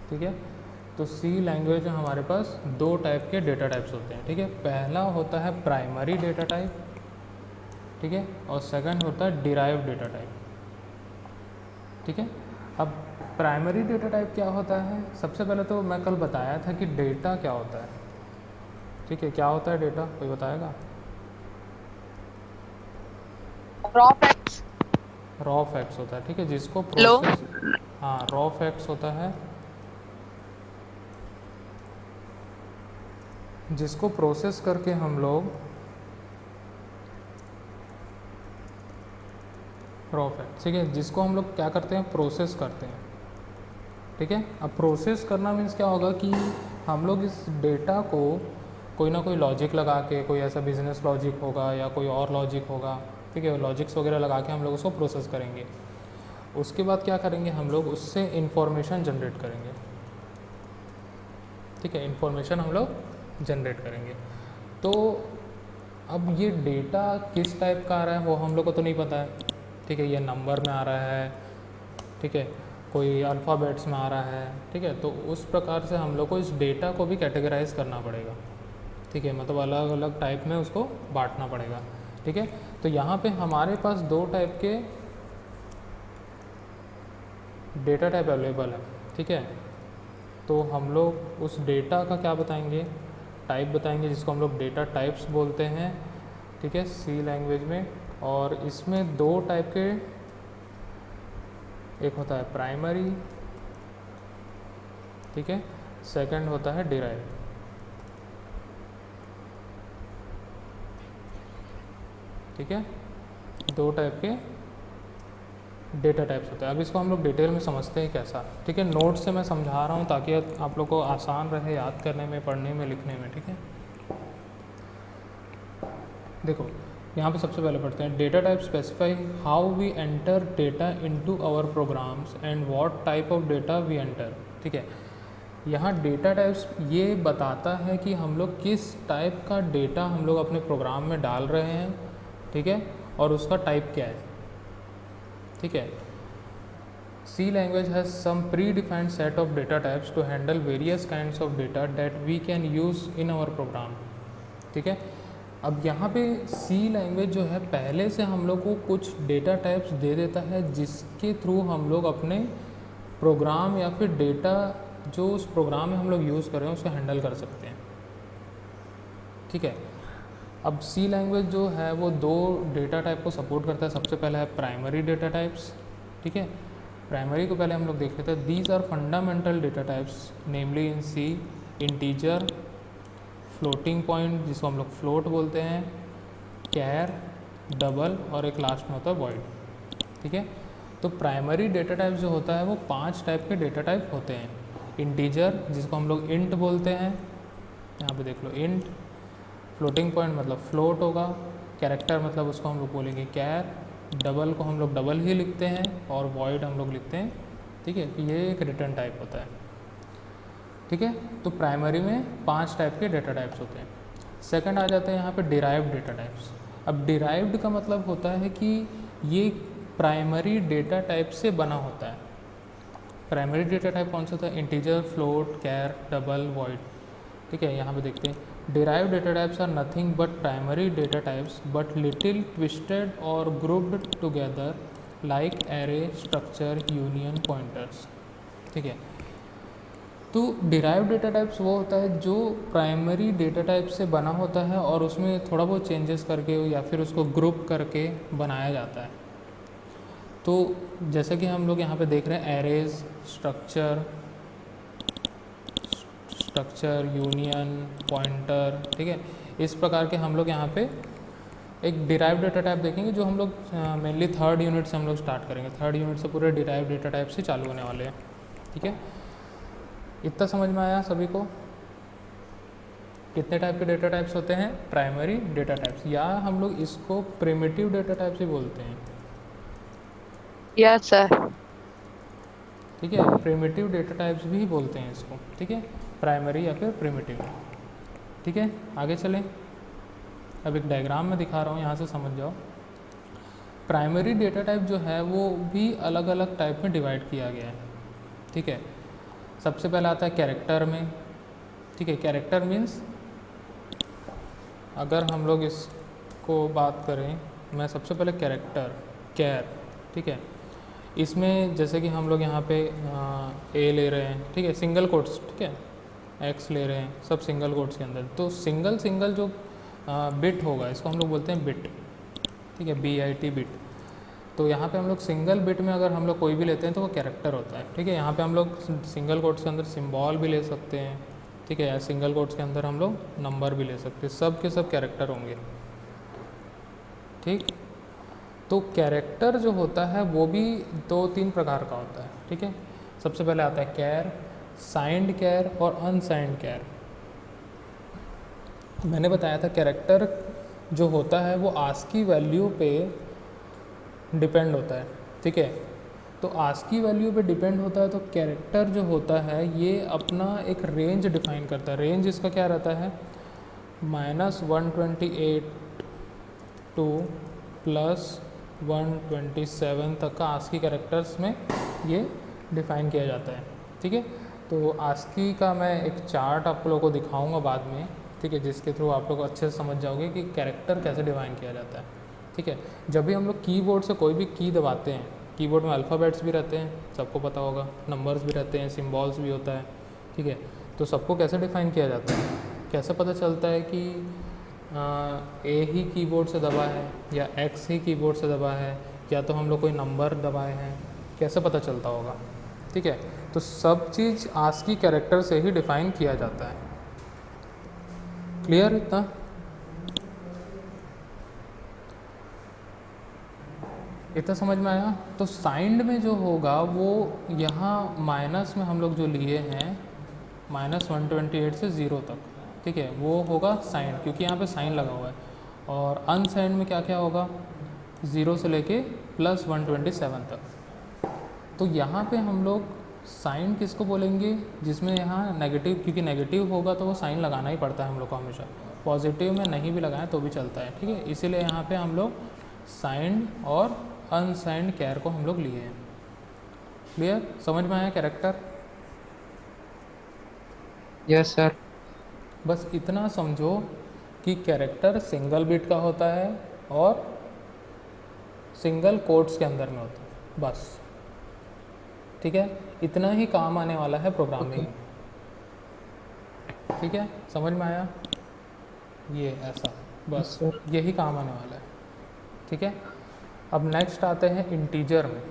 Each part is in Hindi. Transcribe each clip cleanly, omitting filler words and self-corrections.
ठीक है। तो सी लैंग्वेज में हमारे पास दो टाइप के डेटा टाइप्स होते हैं, ठीक है। पहला होता है प्राइमरी डेटा टाइप, ठीक है, और सेकंड होता है डिराइव्ड डेटा टाइप, ठीक है। अब प्राइमरी डेटा टाइप क्या होता है? सबसे पहले तो मैं कल बताया था कि डेटा क्या होता है, ठीक है। क्या होता है डेटा, कोई बताएगा? Raw facts. रॉ फैक्ट्स होता है, ठीक है, जिसको हेलो। प्रोसेस, हाँ रॉ फैक्ट्स होता है जिसको प्रोसेस करके हम लोग रॉ फैक्ट, ठीक है, जिसको हम लोग क्या करते हैं, प्रोसेस करते हैं, ठीक है। अब प्रोसेस करना मीन्स क्या होगा कि हम लोग इस डेटा को कोई ना कोई लॉजिक लगा के, कोई ऐसा बिजनेस लॉजिक होगा या कोई और लॉजिक होगा, ठीक है, लॉजिक्स वगैरह लगा के हम लोग उसको प्रोसेस करेंगे। उसके बाद क्या करेंगे, हम लोग उससे इंफॉर्मेशन जनरेट करेंगे, ठीक है, इंफॉर्मेशन हम लोग जनरेट करेंगे। तो अब ये डेटा किस टाइप का आ रहा है वो हम लोग को तो नहीं पता है, ठीक है, ये नंबर में आ रहा है, ठीक है, कोई अल्फ़ाबेट्स में आ रहा है, ठीक है। तो उस प्रकार से हम लोग को इस डेटा को भी कैटेगराइज करना पड़ेगा, ठीक है, मतलब अलग अलग टाइप में उसको बांटना पड़ेगा, ठीक है। तो यहाँ पे हमारे पास दो टाइप के डेटा टाइप अवेलेबल है, ठीक है। तो हम लोग उस डेटा का क्या बताएंगे, टाइप बताएंगे, जिसको हम लोग डेटा टाइप्स बोलते हैं, ठीक है, सी लैंग्वेज में। और इसमें दो टाइप के, एक होता है प्राइमरी, ठीक है, सेकंड होता है डिराइव, ठीक है। दो टाइप के डेटा टाइप्स होता है। अब इसको हम लोग डिटेल में समझते हैं कैसा, ठीक है। नोट से मैं समझा रहा हूँ ताकि आप लोग को आसान रहे याद करने में, पढ़ने में, लिखने में, ठीक है। देखो यहाँ पे सबसे पहले पढ़ते हैं, data type specify how we enter data into our programs and what type of data we enter, ठीक है। यहाँ डेटा टाइप्स ये बताता है कि हम लोग किस टाइप का डेटा हम लोग अपने प्रोग्राम में डाल रहे हैं, ठीक है, और उसका टाइप क्या है, ठीक है। C language has some predefined set of data types to handle various kinds of data that we can use in our program, ठीक है। अब यहाँ पे C लैंग्वेज जो है पहले से हम लोग को कुछ डेटा टाइप्स दे देता है जिसके थ्रू हम लोग अपने प्रोग्राम या फिर डेटा जो उस प्रोग्राम में हम लोग यूज़ कर रहे हैं उसको हैंडल कर सकते हैं, ठीक है। अब C लैंग्वेज जो है वो दो डेटा टाइप को सपोर्ट करता है। सबसे पहला है प्राइमरी डेटा टाइप्स, ठीक है। प्राइमरी को पहले हम लोग देख लेते हैं। These are fundamental data types namely in C, integer, floating point जिसको हम लोग फ्लोट बोलते हैं, कैर, डबल और एक लास्ट में होता है वॉइड, ठीक है। तो प्राइमरी डेटा टाइप जो होता है वो 5 टाइप के डेटा टाइप होते हैं। इंटीजर जिसको हम लोग इंट बोलते हैं, यहाँ पे देख लो इंट, फ्लोटिंग पॉइंट मतलब फ्लोट होगा, कैरेक्टर मतलब उसको हम लोग बोलेंगे कैर, डबल को हम लोग डबल ही लिखते हैं और वॉइड हम लोग लिखते हैं, ठीक है। ये एक रिटर्न टाइप होता है, ठीक है। तो प्राइमरी में 5 टाइप के डेटा टाइप्स होते हैं। सेकंड आ जाते हैं यहाँ पे डिराइव्ड डेटा टाइप्स। अब डिराइव्ड का मतलब होता है कि ये प्राइमरी डेटा टाइप से बना होता है। प्राइमरी डेटा टाइप कौन सा होता है, इंटीजर, फ्लोट, कैर, डबल, वॉइड, ठीक है। यहाँ पे देखते हैं derived data types are nothing but primary data types but little twisted or grouped together like array, structure, union, pointers, ठीक है। तो derived data types वो होता है जो प्राइमरी डेटा टाइप से बना होता है और उसमें थोड़ा बहुत चेंजेस करके या फिर उसको ग्रुप करके बनाया जाता है। तो जैसे कि हम लोग यहाँ पे देख रहे हैं एरेज, स्ट्रक्चर, यूनियन, पॉइंटर, ठीक है, इस प्रकार के हम लोग यहाँ पे एक डिराइव डेटा टाइप देखेंगे जो हम लोग मेनली थर्ड यूनिट से हम लोग स्टार्ट करेंगे। थर्ड यूनिट से पूरे डिराइव डेटा टाइप से चालू होने वाले हैं, ठीक है। इतना समझ में आया सभी को? कितने टाइप के डेटा टाइप्स होते हैं? प्राइमरी डेटा टाइप्स, या हम लोग इसको प्रिमिटिव डेटा टाइप्स भी बोलते हैं, यस सर। ठीक है। प्रिमिटिव डेटा टाइप्स भी बोलते हैं इसको, ठीक है, प्राइमरी या फिर प्रिमिटिव, ठीक है। आगे चलें, अब एक डायग्राम में दिखा रहा हूँ, यहाँ से समझ जाओ। प्राइमरी डेटा टाइप जो है वो भी अलग अलग टाइप में डिवाइड किया गया है, ठीक है। सबसे पहले आता है कैरेक्टर में, ठीक है। कैरेक्टर मीन्स अगर हम लोग इसको बात करें, मैं सबसे पहले कैरेक्टर कैर, ठीक है। इसमें जैसे कि हम लोग यहाँ पे ए ले रहे हैं, ठीक है, सिंगल कोट्स, ठीक है, एक्स ले रहे हैं, सब सिंगल कोट्स के अंदर। तो सिंगल सिंगल जो बिट होगा इसको हम लोग बोलते हैं बिट, ठीक है, BIT बिट। तो यहाँ पे हम लोग सिंगल बिट में अगर हम लोग कोई भी लेते हैं तो वो कैरेक्टर होता है, ठीक है। यहाँ पे हम लोग सिंगल कोट्स के अंदर सिंबल भी ले सकते हैं, ठीक है, या सिंगल कोट्स के अंदर हम लोग नंबर भी ले सकते हैं, सब के सब कैरेक्टर होंगे, ठीक। तो कैरेक्टर जो होता है वो भी 2-3 प्रकार का होता है, ठीक है। सबसे पहले आता है कैर, साइंड कैर और अनसाइंड कैर। मैंने बताया था कैरेक्टर जो होता है वो आस्की वैल्यू पे डिपेंड होता है, ठीक है। तो आस्की वैल्यू पे डिपेंड होता है, तो कैरेक्टर जो होता है ये अपना एक रेंज डिफाइन करता है। रेंज इसका क्या रहता है, -128 टू +127 तक का आस्की कैरेक्टर्स में ये डिफ़ाइन किया जाता है, ठीक है। तो आस्की का मैं एक चार्ट आप लोगों को दिखाऊंगा बाद में, ठीक है, जिसके थ्रू आप लोग अच्छे से समझ जाओगे कि कैरेक्टर कैसे डिफ़ाइन किया जाता है, ठीक है। जब भी हम लोग कीबोर्ड से कोई भी की दबाते हैं, कीबोर्ड में अल्फ़ाबेट्स भी रहते हैं, सबको पता होगा, नंबर्स भी रहते हैं, सिम्बॉल्स भी होता है, ठीक है। तो सबको कैसे डिफ़ाइन किया जाता है, कैसे पता चलता है कि ए ही कीबोर्ड से दबा है या एक्स ही कीबोर्ड से दबा है, या तो हम लोग कोई नंबर दबाए हैं, कैसे पता चलता होगा, ठीक है। तो सब चीज़ आस्की कैरेक्टर से ही डिफ़ाइन किया जाता है। क्लियर इतना? इतना समझ में आया? तो साइंड में जो होगा वो यहाँ माइनस में हम लोग जो लिए हैं -128 से 0 तक, ठीक है, वो होगा साइंड, क्योंकि यहाँ पे साइन लगा हुआ है। और अनसाइंड में क्या क्या होगा, 0 से लेके +127 तक। तो यहाँ पे हम लोग साइन किसको बोलेंगे, जिसमें यहाँ नेगेटिव, क्योंकि नेगेटिव होगा तो वो साइन लगाना ही पड़ता है हम लोग को हमेशा। पॉजिटिव में नहीं भी लगाएं तो भी चलता है, ठीक है। इसीलिए यहाँ पे हम लोग साइंड और अनसाइंड कैर को हम लोग लिए हैं। क्लियर? समझ में आया कैरेक्टर? Yes sir. बस इतना समझो कि कैरेक्टर सिंगल बिट का होता है और सिंगल कोट्स के अंदर में होता है, बस, ठीक है। इतना ही काम आने वाला है प्रोग्रामिंग, ठीक है, समझ में आया? ये ऐसा बस यही काम आने वाला है, ठीक है। अब नेक्स्ट आते हैं इंटीजर में।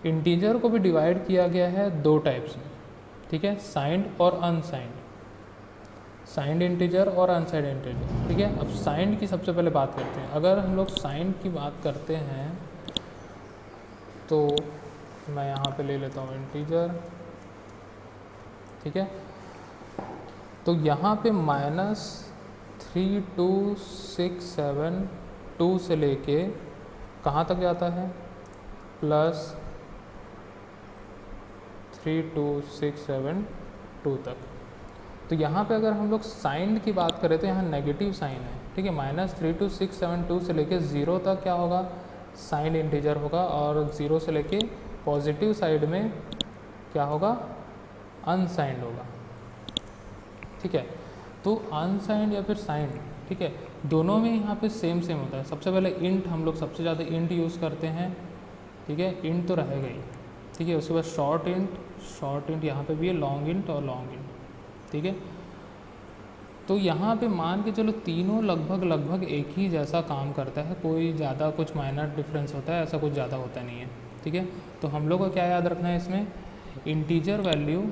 इंटीजर को भी डिवाइड किया गया है 2 टाइप्स में, ठीक है, साइंड और अनसाइंड। साइंड इंटीजर और अनसाइंड इंटीजर, ठीक है। अब साइंड की सबसे पहले बात करते हैं। अगर हम लोग साइंड की बात करते हैं तो मैं यहाँ पे ले लेता हूँ इंटीजर, ठीक है। तो यहाँ पे -32672 से लेके कहाँ तक जाता है, +32672 तक। तो यहाँ पे अगर हम लोग साइन की बात करें तो यहाँ नेगेटिव साइन है, ठीक है। -32672 से लेके 0 तक क्या होगा, साइन इंटीजर होगा, और 0 से लेके पॉजिटिव साइड में क्या होगा, अनसाइंड होगा, ठीक है। तो अनसाइंड या फिर साइंड, ठीक है, दोनों में यहाँ पे सेम होता है। सबसे पहले इंट, हम लोग सबसे ज़्यादा इंट यूज़ करते हैं, ठीक है, इंट तो रहेगा ही, ठीक है। उसके बाद शॉर्ट इंट यहाँ पे भी है, लॉन्ग इंट और लॉन्ग इंट, ठीक है। तो यहाँ पे मान के चलो तीनों लगभग एक ही जैसा काम करता है, कोई ज़्यादा कुछ माइनर डिफरेंस होता है, ऐसा कुछ ज़्यादा होता नहीं है, ठीक है। तो हम लोग को क्या याद रखना है इसमें, इंटीजर वैल्यू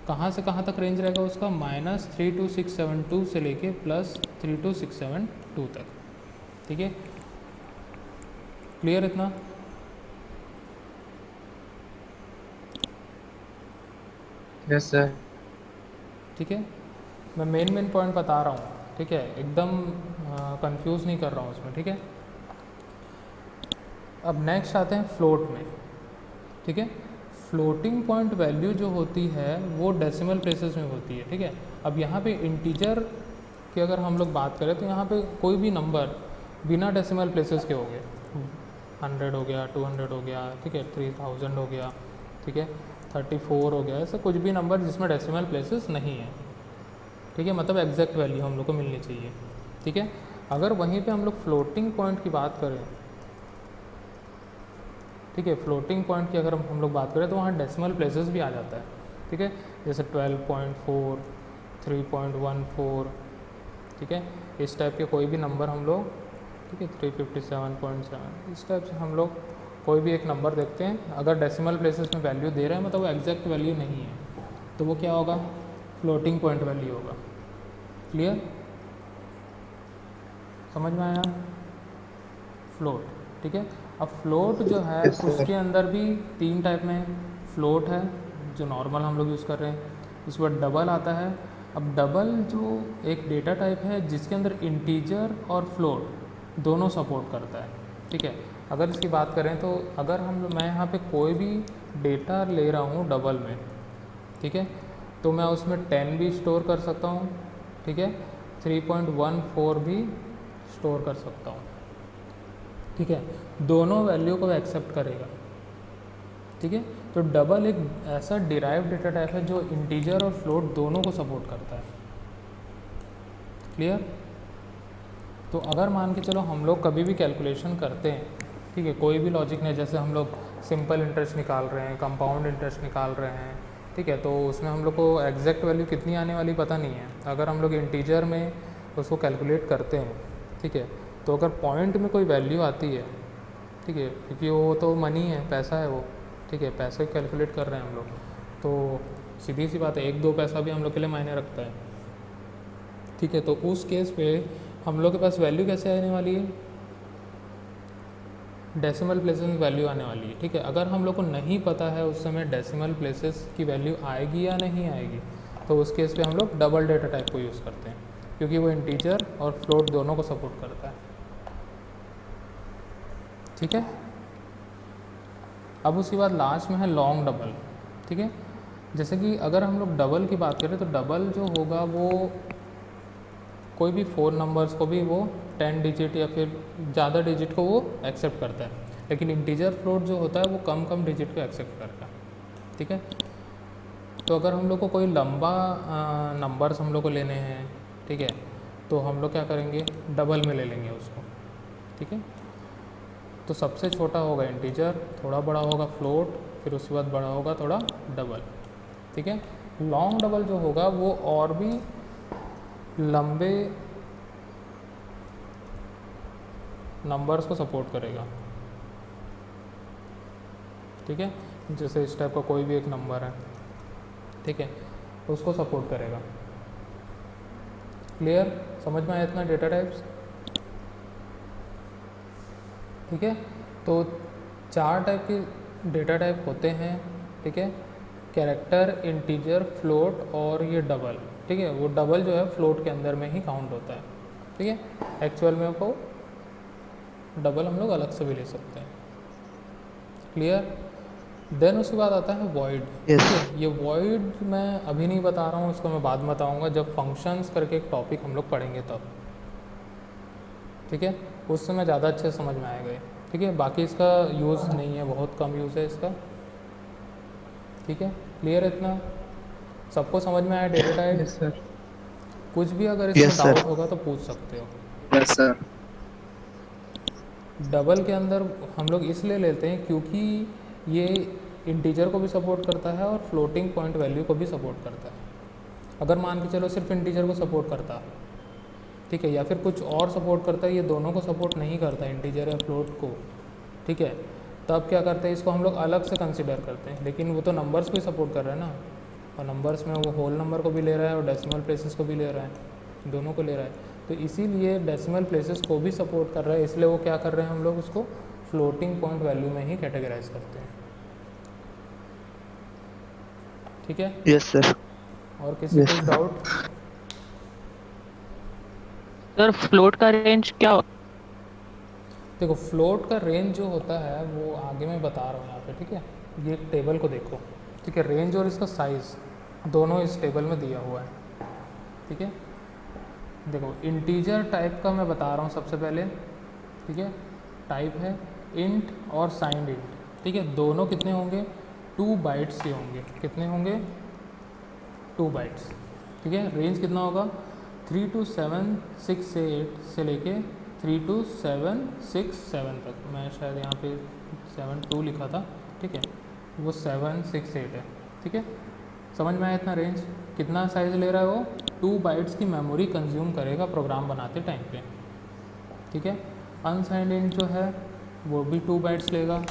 कहाँ से कहाँ तक रेंज रहेगा उसका, -32672 से लेके +32672 तक, ठीक है। क्लियर इतना? Yes sir. ठीक है, मैं मेन पॉइंट बता रहा हूँ, ठीक है, एकदम कंफ्यूज नहीं कर रहा हूँ उसमें, ठीक है। अब नेक्स्ट आते हैं फ्लोट में, ठीक है। फ्लोटिंग पॉइंट वैल्यू जो होती है वो डेसिमल प्लेसेस में होती है, ठीक है। अब यहाँ पे इंटीजर की अगर हम लोग बात करें तो यहाँ पे कोई भी नंबर बिना डेसिमल प्लेसेस के हो गए, 100 हो गया, 200 हो गया, ठीक है, 3000 हो गया, ठीक है, 34 हो गया, ऐसे कुछ भी नंबर जिसमें डेसिमल प्लेसेस नहीं है, ठीक है, मतलब एग्जैक्ट वैल्यू हम लोग को मिलनी चाहिए, ठीक है। अगर वहीं पे हम लोग फ्लोटिंग पॉइंट की बात करें, ठीक है, फ्लोटिंग पॉइंट की अगर हम लोग बात करें तो वहाँ डेसिमल प्लेसेस भी आ जाता है, ठीक है, जैसे 12.4, 3.14, ठीक है, इस टाइप के कोई भी नंबर हम लोग, ठीक है, 357.7, इस टाइप से हम लोग कोई भी एक नंबर देखते हैं, अगर डेसिमल प्लेसेस में वैल्यू दे रहे हैं मतलब वो एग्जैक्ट वैल्यू नहीं है, तो वो क्या होगा, फ्लोटिंग पॉइंट वैल्यू होगा। क्लियर, समझ में आया? फ्लोट, ठीक है। अब फ्लोट जो है Yes, sir. उसके अंदर भी 3 टाइप में फ्लोट है जो नॉर्मल हम लोग यूज़ कर रहे हैं, इसके बाद डबल आता है। अब डबल जो एक डेटा टाइप है जिसके अंदर इंटीजर और फ्लोट दोनों सपोर्ट करता है, ठीक है। अगर इसकी बात करें तो अगर मैं यहाँ पे कोई भी डेटा ले रहा हूँ डबल में, ठीक है, तो मैं उसमें 10 भी स्टोर कर सकता हूँ, ठीक है, 3.14 भी स्टोर कर सकता हूँ, ठीक है, दोनों वैल्यू को एक्सेप्ट करेगा, ठीक है। तो डबल एक ऐसा डिराइव डेटा टाइप है जो इंटीजर और फ्लोट दोनों को सपोर्ट करता है। क्लियर? तो अगर मान के चलो हम लोग कभी भी कैलकुलेशन करते हैं, ठीक है, कोई भी लॉजिक नहीं, जैसे हम लोग सिंपल इंटरेस्ट निकाल रहे हैं, कंपाउंड इंटरेस्ट निकाल रहे हैं, ठीक है, तो उसमें हम लोग को एग्जैक्ट वैल्यू कितनी आने वाली पता नहीं है। अगर हम लोग इंटीजर में उसको कैलकुलेट करते हैं, ठीक है, तो अगर पॉइंट में कोई वैल्यू आती है, ठीक है, क्योंकि वो तो मनी है, पैसा है वो, ठीक है, पैसे कैलकुलेट कर रहे हैं हम लोग, तो सीधी सी बात है 1-2 पैसा भी हम लोग के लिए मायने रखता है, ठीक है। तो उस केस पे हम लोग के पास वैल्यू कैसे आने वाली है, डेसिमल प्लेसेस में वैल्यू आने वाली है, ठीक है। अगर हम लोग को नहीं पता है उस समय डेसिमल प्लेसेस की वैल्यू आएगी या नहीं आएगी, तो उस केस पे हम लोग डबल डेटा टाइप को यूज़ करते हैं, क्योंकि वो इंटीजर और फ्लोट दोनों को सपोर्ट करता है, ठीक है। अब उसके बाद लास्ट में है लॉन्ग डबल, ठीक है। जैसे कि अगर हम लोग डबल की बात करें तो डबल जो होगा वो कोई भी 4 नंबर्स को भी वो 10 डिजिट या फिर ज़्यादा डिजिट को वो एक्सेप्ट करता है, लेकिन इंटीजर फ्लोट जो होता है वो कम डिजिट को एक्सेप्ट करता है, ठीक है। तो अगर हम लोग को कोई लंबा नंबर्स हम लोग को लेने हैं, ठीक है, तो हम लोग क्या करेंगे, डबल में ले लेंगे उसको, ठीक है। तो सबसे छोटा होगा इंटीजर, थोड़ा बड़ा होगा फ्लोट, फिर उसके बाद बड़ा होगा थोड़ा डबल, ठीक है। लॉन्ग डबल जो होगा वो और भी लंबे नंबर्स को सपोर्ट करेगा, ठीक है। जैसे इस टाइप का कोई भी एक नंबर है, ठीक है, उसको सपोर्ट करेगा। क्लियर, समझ में आया इतना डेटा टाइप्स, ठीक है। तो 4 टाइप के डेटा टाइप होते हैं, ठीक है, कैरेक्टर, इंटीजर, फ्लोट और ये डबल, ठीक है। वो डबल जो है फ्लोट के अंदर में ही काउंट होता है, ठीक है। एक्चुअल में को डबल हम लोग अलग से भी ले सकते हैं। क्लियर? देन उसके बाद आता है वॉइड, Yes. ठीक है। ये वॉइड मैं अभी नहीं बता रहा हूँ, इसको मैं बाद में बताऊँगा जब फंक्शंस करके एक टॉपिक हम लोग पढ़ेंगे तब, ठीक है, उस समय ज़्यादा अच्छे समझ में आएगा ये, ठीक है। बाकी इसका यूज़ नहीं है, बहुत कम यूज़ है इसका, ठीक है। क्लियर है इतना, सबको समझ में आया डेटा टाइप? Yes, sir. कुछ भी अगर इसमें Yes, sir. डाउट होगा तो पूछ सकते हो। Yes, sir. डबल के अंदर हम लोग इसलिए लेते हैं क्योंकि ये इंटीजर को भी सपोर्ट करता है और फ्लोटिंग पॉइंट वैल्यू को भी सपोर्ट करता है। अगर मान के चलो सिर्फ इंटीजर को सपोर्ट करता, ठीक है, या फिर कुछ और सपोर्ट करता है, ये दोनों को सपोर्ट नहीं करता इंटीजर या फ्लोट को, ठीक है, तब क्या करते हैं, इसको हम लोग अलग से कंसिडर करते हैं। लेकिन वो तो नंबर्स को ही सपोर्ट कर रहा है ना, और नंबर्स में वो होल नंबर को भी ले रहा है और डेसिमल प्लेसेस को भी ले रहा है, दोनों को ले रहा है, तो इसीलिए डेसिमल प्लेसेस को भी सपोर्ट कर रहा है, इसलिए वो क्या कर रहे हैं, हम लोग उसको फ्लोटिंग पॉइंट वैल्यू में ही कैटेगराइज करते हैं, ठीक है। Yes, sir. और किसी Yes, को sir. डाउट? सर फ्लोट का रेंज क्या होता देखो फ्लोट का रेंज जो होता है वो आगे मैं बता रहा हूँ यहाँ पे, ठीक है। ये एक टेबल को देखो, ठीक है, रेंज और इसका साइज़ दोनों इस टेबल में दिया हुआ है, ठीक है। देखो इंटीजर टाइप का मैं बता रहा हूँ सबसे पहले, ठीक है, टाइप है इंट और साइंड इंट, ठीक है, दोनों कितने होंगे, 2 बाइट्स ही होंगे। कितने होंगे? 2 बाइट्स। ठीक है, रेंज कितना होगा? 3 to 7 6 से 8 से लेके 3 to 7 6 7 तक। मैं शायद यहाँ पे 7 2 लिखा था। ठीक है, वो 7 6 8 है। ठीक है, समझ में आया इतना रेंज? कितना साइज़ ले रहा है वो? 2 बाइट्स की मेमोरी कंज्यूम करेगा प्रोग्राम बनाते टाइम पे। ठीक है, अनसाइंड इंट जो है वो भी 2 बाइट्स लेगा।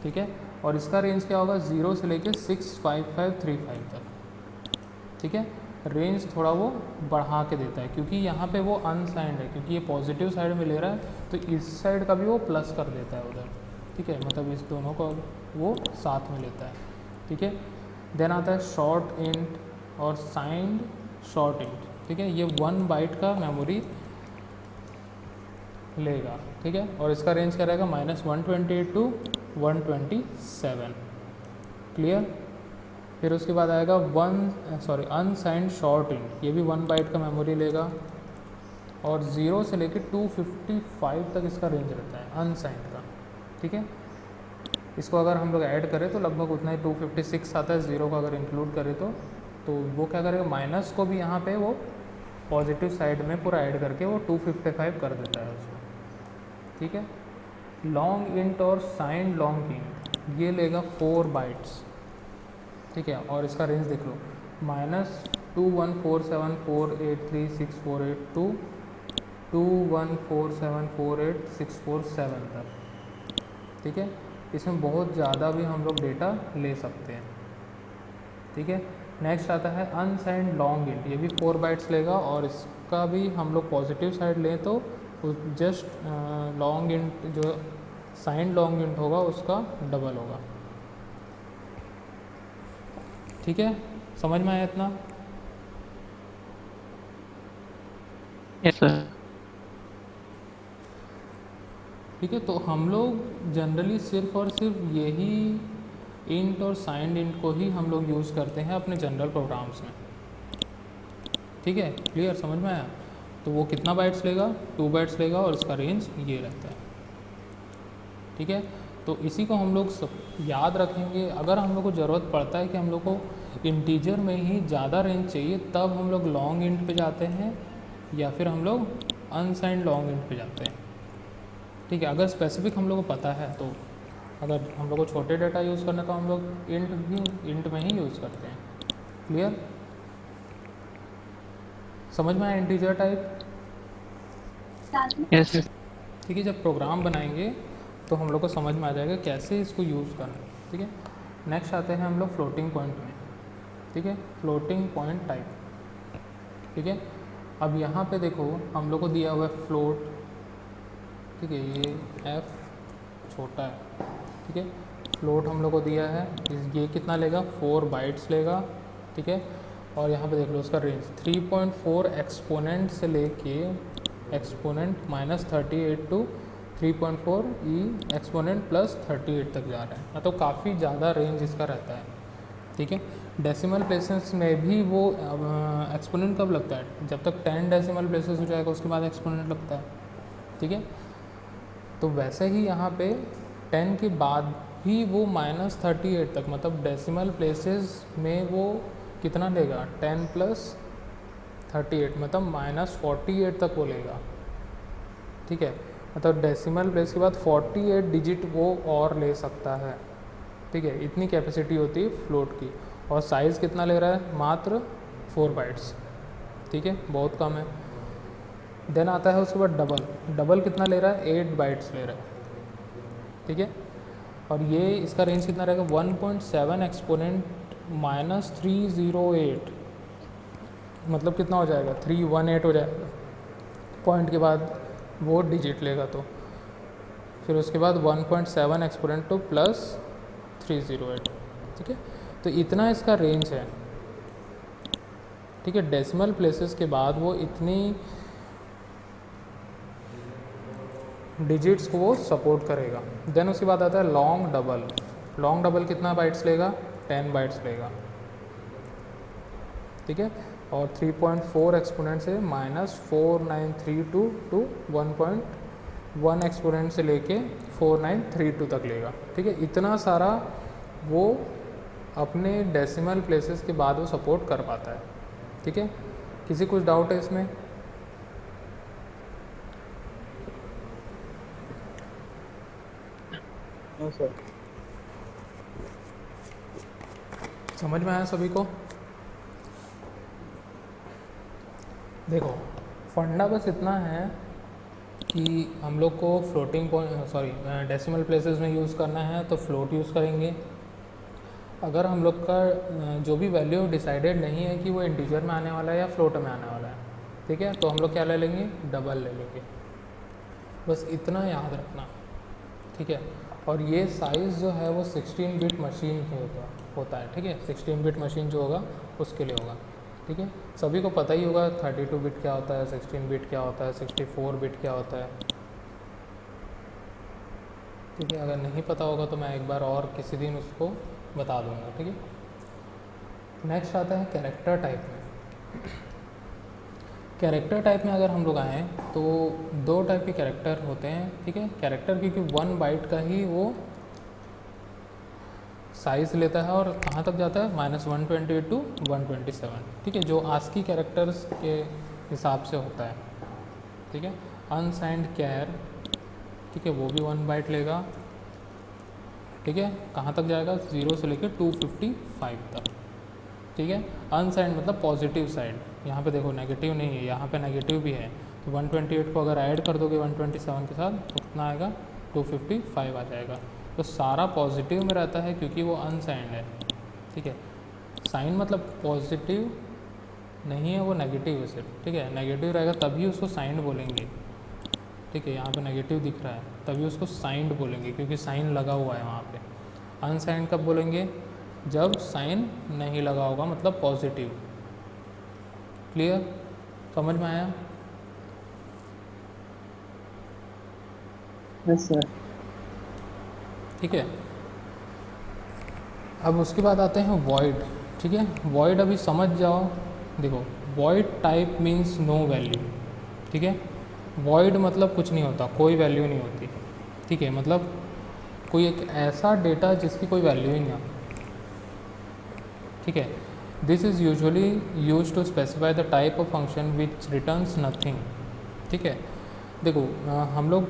ठीक है, और इसका रेंज क्या होगा? 0 से लेके 65535 तक। ठीक है, रेंज थोड़ा वो बढ़ा के देता है क्योंकि यहाँ पे वो अनसाइंड है, क्योंकि ये पॉजिटिव साइड में ले रहा है तो इस साइड का भी वो प्लस कर देता है उधर। ठीक है, मतलब इस दोनों को वो साथ में लेता है। ठीक है, देन आता है शॉर्ट इंट और साइंड शॉर्ट इंट। ठीक है, ये 1 बाइट का मेमोरी लेगा। ठीक है, और इसका रेंज क्या रहेगा? -128 to 127। क्लियर? फिर उसके बाद आएगा अनसाइंड शॉर्ट इंट, ये भी 1 बाइट का मेमोरी लेगा और 0 से लेके 255 तक इसका रेंज रहता है अनसाइंड का। ठीक है, इसको अगर हम लोग ऐड करें तो लगभग उतना ही 256 आता है। 0 को अगर इंक्लूड करें तो वो क्या करेगा? माइनस को भी यहाँ पे वो पॉजिटिव साइड में पूरा ऐड करके वो 255 कर देता है उसको। ठीक है, लॉन्ग इंट और साइंड लॉन्ग इंट ये लेगा 4 बाइट्स। ठीक है, और इसका रेंज देख लो, -2147483648 टू 2147486447 तक। ठीक है, इसमें बहुत ज़्यादा भी हम लोग डेटा ले सकते हैं। ठीक है, नेक्स्ट आता है अनसाइंड लॉन्ग इंट, ये भी 4 बाइट्स लेगा और इसका भी हम लोग पॉजिटिव साइड लें तो जस्ट लॉन्ग इंट जो साइंड लॉन्ग इंट होगा उसका डबल होगा। ठीक है, समझ में आया इतना? Yes sir. ठीक है, तो हम लोग जनरली सिर्फ और सिर्फ यही इंट और साइंड इंट को ही हम लोग यूज़ करते हैं अपने जनरल प्रोग्राम्स में। ठीक है, क्लियर? समझ में आया? तो वो कितना बाइट्स लेगा? 2 बाइट्स लेगा और इसका रेंज ये रहता है। ठीक है, तो इसी को हम लोग सब याद रखेंगे। अगर हम लोग को ज़रूरत पड़ता है कि हम लोग को इंटीजर में ही ज़्यादा रेंज चाहिए तब हम लोग लॉन्ग इंट पे जाते हैं या फिर हम लोग अनसाइंड लॉन्ग इंट पे जाते हैं। ठीक है, अगर स्पेसिफिक हम लोग को पता है तो अगर हम लोग को छोटे डेटा यूज़ करना तो हम लोग इंट में ही यूज़ करते हैं। क्लियर? समझ में आया इंटीजर टाइप? यस। ठीक है, जब प्रोग्राम बनाएंगे तो हम लोग को समझ में आ जाएगा कैसे इसको यूज़ करना है। ठीक है, नेक्स्ट आते हैं हम लोग फ्लोटिंग पॉइंट में। ठीक है, फ्लोटिंग पॉइंट टाइप। ठीक है, अब यहाँ पे देखो हम लोग को दिया हुआ है फ्लोट। ठीक है, ये f छोटा है। ठीक है, फ्लोट हम लोग को दिया है, ये कितना लेगा? 4 बाइट्स लेगा। ठीक है, और यहाँ पे देख लो उसका रेंज 3.4 एक्सपोनेंट से लेके एक्सपोनेंट -38 टू 3.4 ई एक्सपोनेंट +38 तक जा रहा है। मतलब काफ़ी ज़्यादा रेंज इसका रहता है। ठीक है, डेसिमल प्लेसेस में भी वो एक्सपोनेंट कब लगता है? जब तक 10 डेसिमल प्लेसेस हो जाएगा उसके बाद एक्सपोनेंट लगता है। ठीक है, तो वैसे ही यहाँ पे 10 के बाद भी वो -38 तक, मतलब डेसिमल प्लेसेस में वो कितना लेगा? 10 + 38 मतलब -48 तक वो लेगा। ठीक है, मतलब डेसिमल प्लेस के बाद 48 डिजिट वो और ले सकता है। ठीक है, इतनी कैपेसिटी होती है फ्लोट की। और साइज़ कितना ले रहा है? मात्र 4 बाइट्स। ठीक है, बहुत कम है। देन आता है उसके बाद डबल कितना ले रहा है? 8 बाइट्स ले रहा है। ठीक है, और ये इसका रेंज कितना रहेगा? 1.7 एक्सपोनेंट -308 मतलब कितना हो जाएगा? 318 हो जाएगा। पॉइंट के बाद वो डिजिट लेगा तो फिर उसके बाद 1.7 एक्सपोनेंट टू +308। ठीक है, तो इतना इसका रेंज है। ठीक है, डेसिमल प्लेसेस के बाद वो इतनी डिजिट्स को वो सपोर्ट करेगा। देन उसके बाद आता है लॉन्ग डबल। लॉन्ग डबल कितना बाइट्स लेगा? 10 बाइट्स लेगा। ठीक है, और 3.4 एक्सपोनेंट से -4932 टू 1 एक्सपोनेंट से लेके 4932 तक लेगा, ठीक है। इतना सारा वो अपने डेसिमल प्लेसेस के बाद वो सपोर्ट कर पाता है, ठीक है। किसी कुछ डाउट है इसमें? No sir. समझ में आया सभी को? देखो फंडा बस इतना है कि हम लोग को फ्लोटिंग पॉइंट डेसिमल प्लेसेस में यूज़ करना है तो फ्लोट यूज़ करेंगे। अगर हम लोग का जो भी वैल्यू डिसाइडेड नहीं है कि वो इंटीजर में आने वाला है या फ्लोट में आने वाला है, ठीक है, तो हम लोग क्या ले लेंगे, डबल ले लेंगे। बस इतना याद रखना, ठीक है। और ये साइज़ जो है वो 16 बिट मशीन के होता है, ठीक है। 16 बिट मशीन जो होगा उसके लिए होगा, ठीक है। सभी को पता ही होगा 32 बिट क्या होता है, 16 बिट क्या होता है, 64 बिट क्या होता है, ठीक है। अगर नहीं पता होगा तो मैं एक बार और किसी दिन उसको बता दूंगा, ठीक है। नेक्स्ट आता है कैरेक्टर टाइप में। कैरेक्टर टाइप में अगर हम लोग आएँ तो 2 टाइप के कैरेक्टर होते हैं, ठीक है। कैरेक्टर क्योंकि 1 बाइट का ही वो साइज़ लेता है और कहाँ तक जाता है, -128 टू 127, ठीक है, जो आस्की कैरेक्टर्स के हिसाब से होता है, ठीक है। अनसाइंड कैर, ठीक है, वो भी 1 बाइट लेगा, ठीक है। कहाँ तक जाएगा, 0 से लेकर 255 तक, ठीक है। अनसाइंड मतलब पॉजिटिव साइड, यहाँ पे देखो नेगेटिव नहीं है, यहाँ पे नेगेटिव भी है, तो 128 को अगर ऐड कर दोगे 127 के साथ तो कितना आएगा, 255 आ जाएगा। तो सारा पॉजिटिव में रहता है क्योंकि वो अनसाइंड है, ठीक है। साइन मतलब पॉजिटिव नहीं है, वो नेगेटिव है सिर्फ, ठीक है। नेगेटिव रहेगा तभी उसको साइंड बोलेंगे, ठीक है। यहाँ पे नेगेटिव दिख रहा है तभी उसको साइंड बोलेंगे क्योंकि साइन लगा हुआ है वहाँ पे। अनसाइंड कब बोलेंगे, जब साइन नहीं लगा होगा, मतलब पॉजिटिव। क्लियर, समझ में आया? Yes sir. ठीक है। अब उसके बाद आते हैं वॉइड, ठीक है। वॉइड अभी समझ जाओ, देखो void type means no value, ठीक है। वॉइड मतलब कुछ नहीं होता, कोई वैल्यू नहीं होती, ठीक है। मतलब कोई एक ऐसा डेटा जिसकी कोई वैल्यू ही नहीं आती, ठीक है। This is usually use to specify the type of function which returns nothing, ठीक है। देखो हम लोग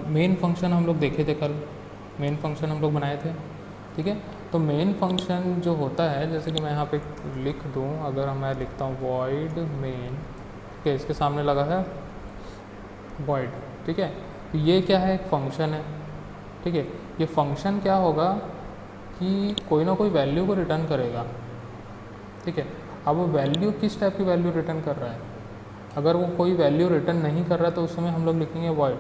मेन फंक्शन हम लोग देखे थे कल, मेन फंक्शन हम लोग बनाए थे, ठीक है। तो मेन फंक्शन जो होता है, जैसे कि मैं यहाँ पे लिख दूँ, अगर मैं लिखता हूँ वॉइड मेन, ठीक है, इसके सामने लगा है वॉइड, ठीक है। तो ये क्या है, एक फंक्शन है, ठीक है। ये फंक्शन क्या होगा कि कोई ना कोई वैल्यू को रिटर्न करेगा, ठीक है। अब वो वैल्यू किस टाइप की वैल्यू रिटर्न कर रहा है, अगर वो कोई वैल्यू रिटर्न नहीं कर रहा है तो उस समय हम लोग लिखेंगे वॉइड।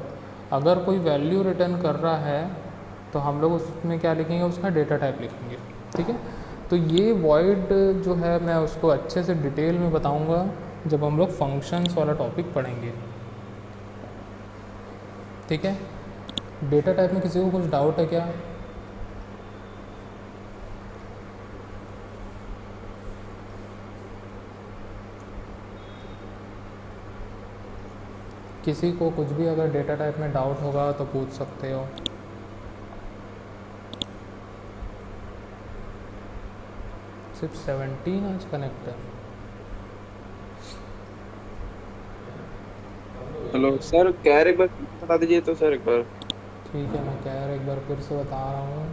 अगर कोई वैल्यू रिटर्न कर रहा है तो हम लोग उसमें क्या लिखेंगे, उसका डेटा टाइप लिखेंगे, ठीक है। तो ये वॉइड जो है मैं उसको अच्छे से डिटेल में बताऊंगा जब हम लोग फंक्शंस वाला टॉपिक पढ़ेंगे, ठीक है। डेटा टाइप में किसी को कुछ डाउट है क्या? किसी को कुछ भी अगर डेटा टाइप में डाउट होगा तो पूछ सकते हो। सिर्फ 17 आज कनेक्ट है। हेलो सर, कैर एक बार बता दीजिए तो सर, एक बार। ठीक है, मैं कह रहा एक बार फिर से बता रहा हूँ।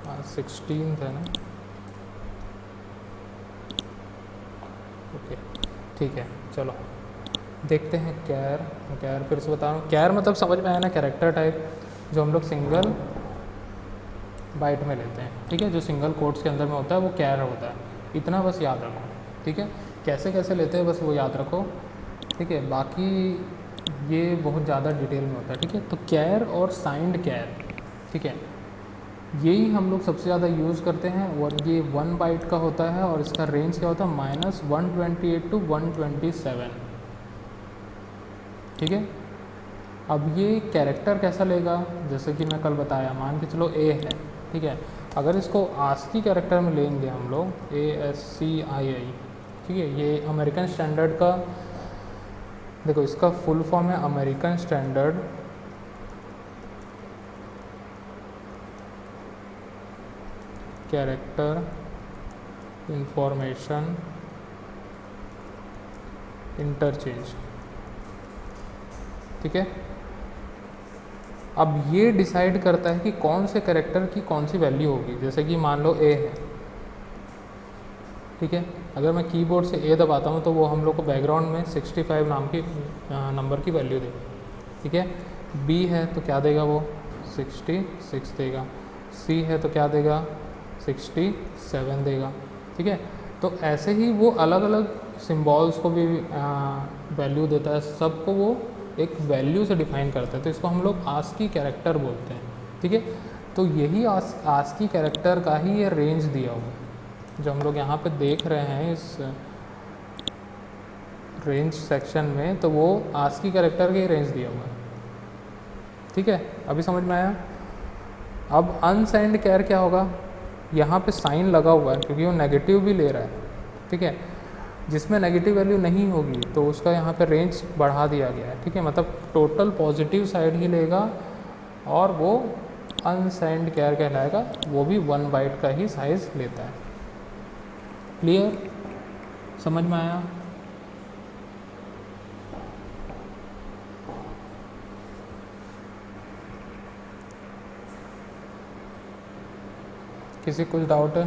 आज 16 है ना, ओके ठीक है। चलो देखते हैं कैर। कैर फिर से बता रहा हूँ, कैर मतलब समझ में आया ना, कैरेक्टर टाइप जो हम लोग सिंगल बाइट में लेते हैं, ठीक है। जो सिंगल कोट्स के अंदर में होता है वो कैर होता है, इतना बस याद रखो, ठीक है। कैसे कैसे लेते हैं बस वो याद रखो, ठीक है। बाकी ये बहुत ज़्यादा डिटेल में होता है, ठीक है। तो कैर और साइंड कैर, ठीक है, यही हम लोग सबसे ज़्यादा यूज़ करते हैं। और ये 1 बाइट का होता है और इसका रेंज क्या होता है, -128 टू 127, ठीक है। अब ये कैरेक्टर कैसा लेगा, जैसे कि मैं कल बताया, मान के चलो ए है, ठीक है। अगर इसको आस्की कैरेक्टर में लेंगे हम लोग, ASCII, ठीक है। ये अमेरिकन स्टैंडर्ड का, देखो इसका फुल फॉर्म है American standard character information interchange, ठीक है। अब ये डिसाइड करता है कि कौन से कैरेक्टर की कौन सी वैल्यू होगी। जैसे कि मान लो ए है, ठीक है। अगर मैं कीबोर्ड से ए दबाता हूँ तो वो हम लोग को बैकग्राउंड में 65 नाम की नंबर की वैल्यू देगा, ठीक है। बी है तो क्या देगा वो 66 देगा। सी है तो क्या देगा 67 देगा, ठीक है। तो ऐसे ही वो अलग अलग सिम्बॉल्स को भी वैल्यू देता है, सबको वो एक वैल्यू से डिफाइन करता है। तो इसको हम लोग आस्की कैरेक्टर बोलते हैं, ठीक है। तो यही आस्की कैरेक्टर का ही ये रेंज दिया हुआ है जो हम लोग यहाँ पे देख रहे हैं इस रेंज सेक्शन में, तो वो आस्की कैरेक्टर के रेंज दिया हुआ है, ठीक है। अभी समझ में आया। अब अनसाइंड कैर क्या होगा, यहाँ पे साइन लगा हुआ है क्योंकि वो नेगेटिव भी ले रहा है, ठीक है। जिसमें नेगेटिव वैल्यू नहीं होगी तो उसका यहाँ पे रेंज बढ़ा दिया गया है, ठीक है। मतलब टोटल पॉजिटिव साइड ही लेगा और वो अनसाइंड कैर कहलाएगा, वो भी 1 बाइट का ही साइज़ लेता है। क्लियर, समझ में आया। किसी कुछ डाउट है?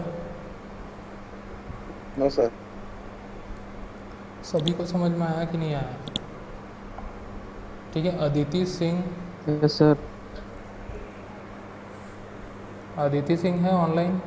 No sir. सभी को समझ में आया कि नहीं आया? ठीक है। Aditi Singh, yes sir. अदिति सिंह है ऑनलाइन?